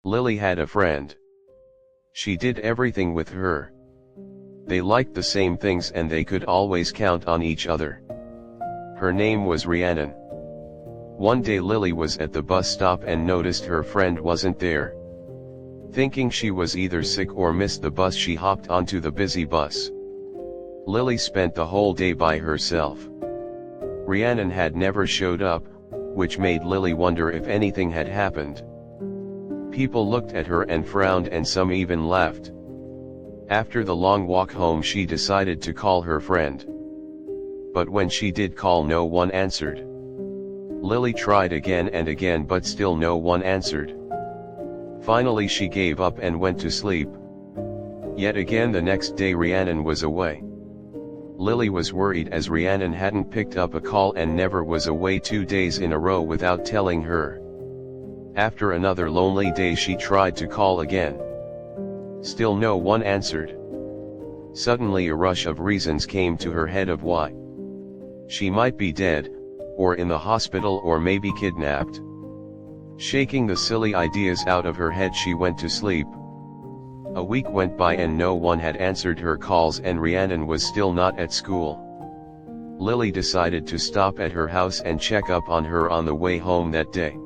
Lily had a friend. She did everything with her. They liked the same things and they could always count on each other. Her name was Rhiannon. One day Lily was at the bus stop and noticed her friend wasn't there. Thinking she was either sick or missed the bus, she hopped onto the busy bus. Lily spent the whole day by herself. Rhiannon had never showed up, which made Lily wonder if anything had happened. People looked at her and frowned and some even laughed. After the long walk home she decided to call her friend. But when she did call, no one answered. Lily tried again and again but still no one answered. Finally she gave up and went to sleep. Yet again the next day Rhiannon was away. Lily was worried as Rhiannon hadn't picked up a call and never was away 2 days in a row without telling her. After another lonely day she tried to call again. Still no one answered. Suddenly a rush of reasons came to her head of why. She might be dead, or in the hospital, or maybe kidnapped. Shaking the silly ideas out of her head she went to sleep. A week went by and no one had answered her calls and Rhiannon was still not at school. Lily decided to stop at her house and check up on her on the way home that day.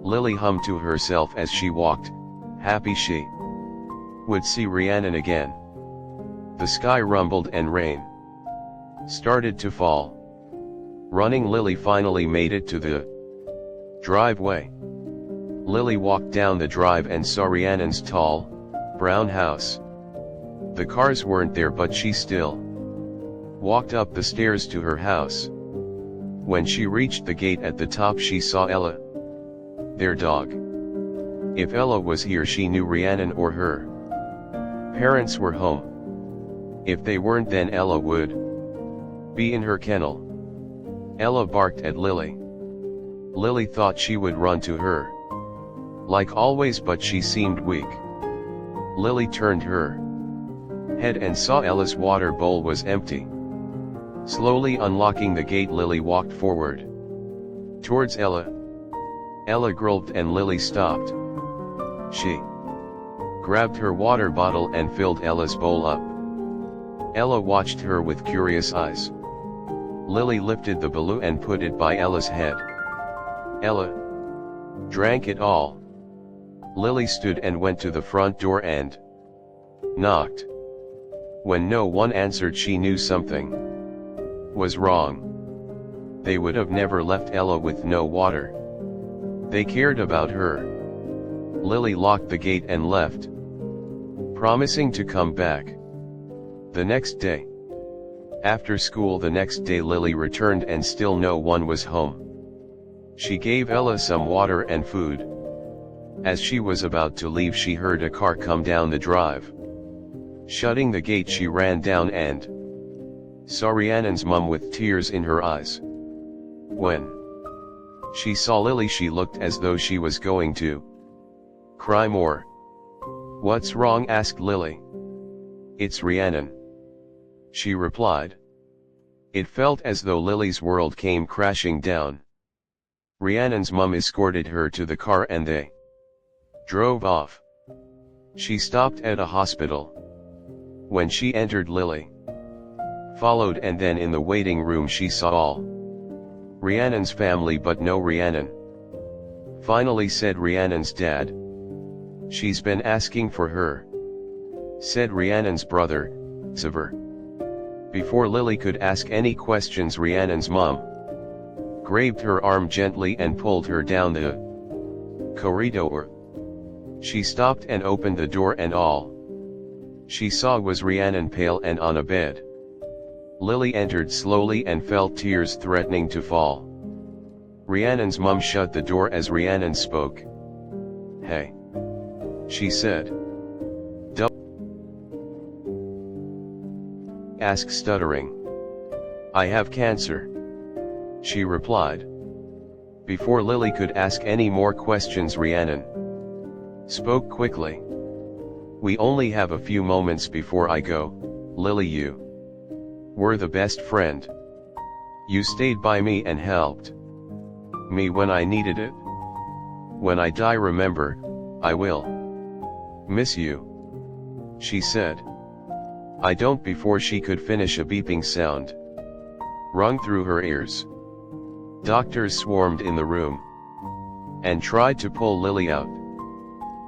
Lily hummed to herself as she walked, happy she would see Rhiannon again. The sky rumbled and rain started to fall. Running, Lily finally made it to the driveway. Lily walked down the drive and saw Rhiannon's tall, brown house. The cars weren't there but she still walked up the stairs to her house. When she reached the gate at the top she saw Ella, their dog. If Ella was here she knew Rhiannon or her parents were home. If they weren't then Ella would be in her kennel. Ella barked at Lily. Lily thought she would run to her, like always, but she seemed weak. Lily turned her head and saw Ella's water bowl was empty. Slowly unlocking the gate, Lily walked forward towards Ella. Ella gulped and Lily stopped. She grabbed her water bottle and filled Ella's bowl up. Ella watched her with curious eyes. Lily lifted the bowl and put it by Ella's head. Ella drank it all. Lily stood and went to the front door and knocked. When no one answered she knew something was wrong. They would have never left Ella with no water. They cared about her. Lily locked the gate and left, promising to come back the next day. After school the next day Lily returned and still no one was home. She gave Ella some water and food. As she was about to leave she heard a car come down the drive. Shutting the gate she ran down and saw Rhiannon's mum with tears in her eyes. When she saw Lily she looked as though she was going to cry more. What's wrong? asked Lily. It's Rhiannon, she replied. It felt as though Lily's world came crashing down. Rhiannon's mum escorted her to the car and they drove off. She stopped at a hospital. When she entered, Lily followed, and then in the waiting room she saw all Rhiannon's family but no Rhiannon. Finally said Rhiannon's dad. She's been asking for her, said Rhiannon's brother, Xavier. Before Lily could ask any questions Rhiannon's mom grabbed her arm gently and pulled her down the corridor. She stopped and opened the door and all she saw was Rhiannon pale and on a bed. Lily entered slowly and felt tears threatening to fall. Rhiannon's mum shut the door as Rhiannon spoke. Hey, she said. Asked stuttering. I have cancer, she replied. Before Lily could ask any more questions Rhiannon spoke quickly. We only have a few moments before I go, Lily. You were the best friend. You stayed by me and helped me when I needed it. When I die, remember, I will miss you, she said. I don't. Before she could finish, a beeping sound rung through her ears. Doctors swarmed in the room and tried to pull Lily out.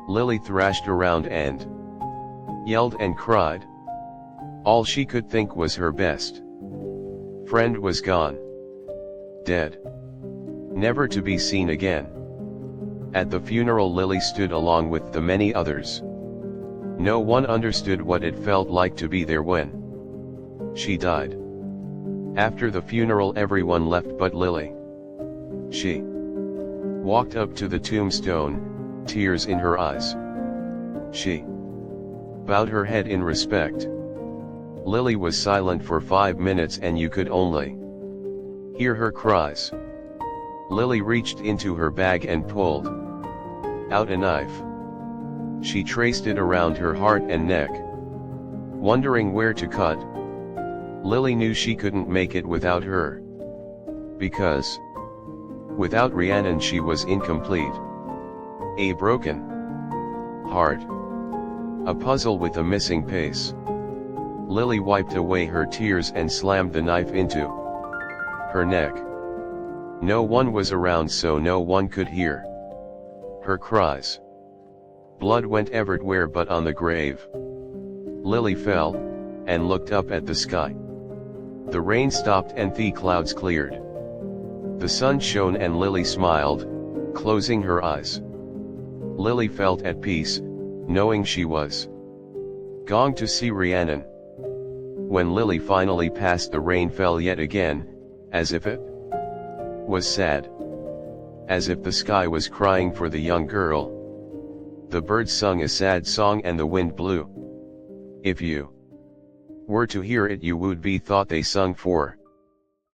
Lily thrashed around and yelled and cried. All she could think was her best friend was gone. Dead. Never to be seen again. At the funeral, Lily stood along with the many others. No one understood what it felt like to be there when she died. After the funeral, everyone left but Lily. She walked up to the tombstone, tears in her eyes. She bowed her head in respect. Lily was silent for 5 minutes and you could only hear her cries. Lily reached into her bag and pulled out a knife. She traced it around her heart and neck, wondering where to cut. Lily knew she couldn't make it without her, because without Rhiannon she was incomplete. A broken heart. A puzzle with a missing piece. Lily wiped away her tears and slammed the knife into her neck. No one was around, so no one could hear her cries. Blood went everywhere but on the grave. Lily fell and looked up at the sky. The rain stopped and the clouds cleared. The sun shone and Lily smiled, closing her eyes. Lily felt at peace, knowing she was going to see Rhiannon. When Lily finally passed, the rain fell yet again, as if it was sad. As if the sky was crying for the young girl. The birds sung a sad song and the wind blew. If you were to hear it, you would be thought they sung for